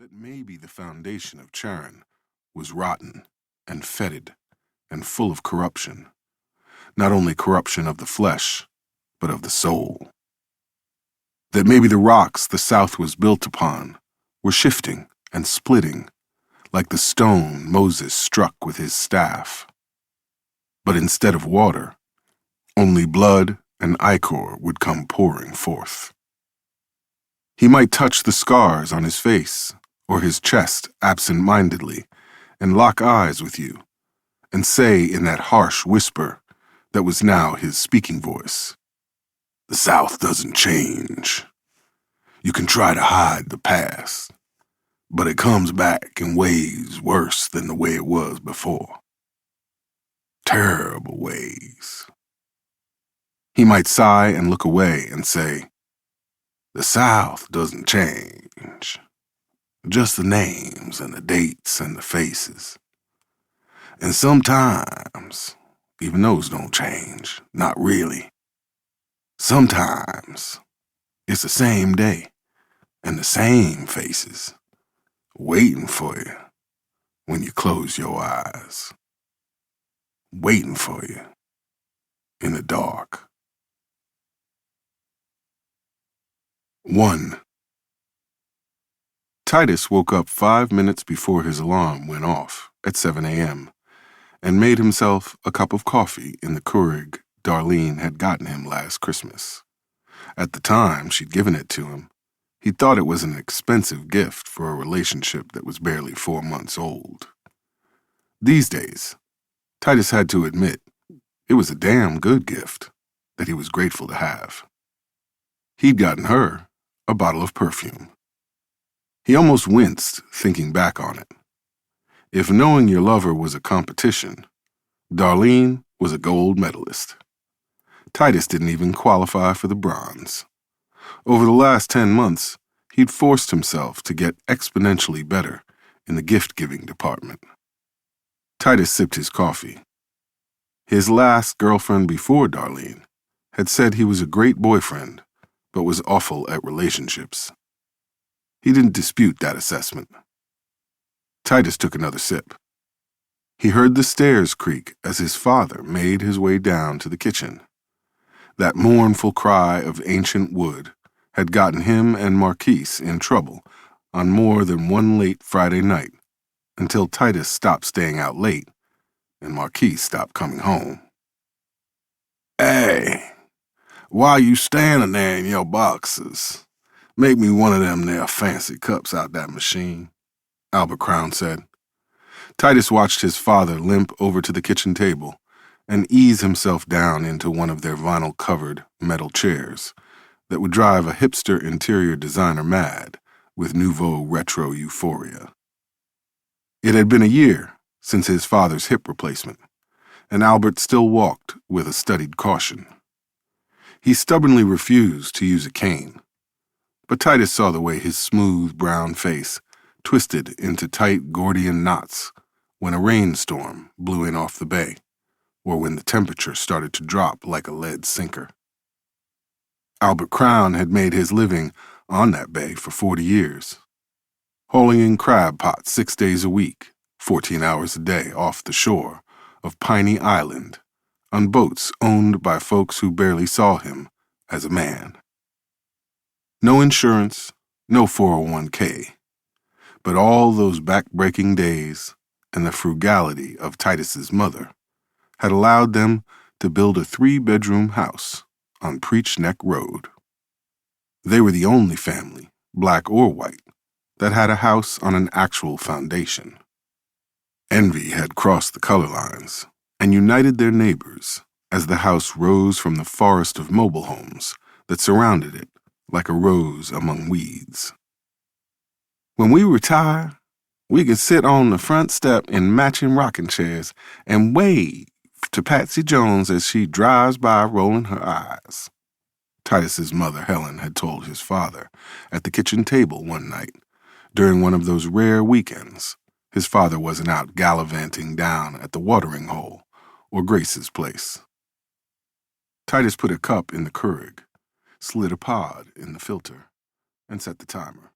that maybe the foundation of Charon was rotten and fetid and full of corruption, not only corruption of the flesh, but of the soul. That maybe the rocks the South was built upon were shifting and splitting like the stone Moses struck with his staff. But instead of water, only blood and ichor would come pouring forth. He might touch the scars on his face or his chest absent-mindedly and lock eyes with you and say in that harsh whisper that was now his speaking voice, "The South doesn't change. You can try to hide the past, but it comes back in ways worse than the way it was before. Terrible ways." He might sigh and look away and say, "The South doesn't change. Just the names and the dates and the faces. And sometimes, even those don't change, not really. Sometimes, it's the same day and the same faces waiting for you when you close your eyes. Waiting for you in the dark." 1. Titus woke up 5 minutes before his alarm went off at 7 a.m. and made himself a cup of coffee in the Keurig Darlene had gotten him last Christmas. At the time she'd given it to him, he thought it was an expensive gift for a relationship that was barely 4 months old. These days, Titus had to admit it was a damn good gift that he was grateful to have. He'd gotten her a bottle of perfume. He almost winced thinking back on it. If knowing your lover was a competition, Darlene was a gold medalist. Titus didn't even qualify for the bronze. Over the last 10 months, he'd forced himself to get exponentially better in the gift-giving department. Titus sipped his coffee. His last girlfriend before Darlene had said he was a great boyfriend, but was awful at relationships. He didn't dispute that assessment. Titus took another sip. He heard the stairs creak as his father made his way down to the kitchen. That mournful cry of ancient wood had gotten him and Marquise in trouble on more than one late Friday night, until Titus stopped staying out late and Marquise stopped coming home. "Hey, why you standing there in your boxes? Make me one of them there fancy cups out that machine," Albert Crown said. Titus watched his father limp over to the kitchen table and ease himself down into one of their vinyl-covered metal chairs that would drive a hipster interior designer mad with nouveau retro euphoria. It had been a year since his father's hip replacement, and Albert still walked with a studied caution. He stubbornly refused to use a cane, but Titus saw the way his smooth brown face twisted into tight Gordian knots when a rainstorm blew in off the bay, or when the temperature started to drop like a lead sinker. Albert Crown had made his living on that bay for 40 years, hauling in crab pots 6 days a week, 14 hours a day off the shore of Piney Island, on boats owned by folks who barely saw him as a man. No insurance, no 401k, but all those back-breaking days and the frugality of Titus's mother had allowed them to build a 3-bedroom house on Preach Neck Road. They were the only family, black or white, that had a house on an actual foundation. Envy had crossed the color lines and united their neighbors as the house rose from the forest of mobile homes that surrounded it like a rose among weeds. "When we retire, we can sit on the front step in matching rocking chairs and wave to Patsy Jones as she drives by rolling her eyes," Titus's mother Helen had told his father at the kitchen table one night during one of those rare weekends his father wasn't out gallivanting down at the watering hole or Grace's place. Titus put a cup in the Keurig, slid a pod in the filter, and set the timer.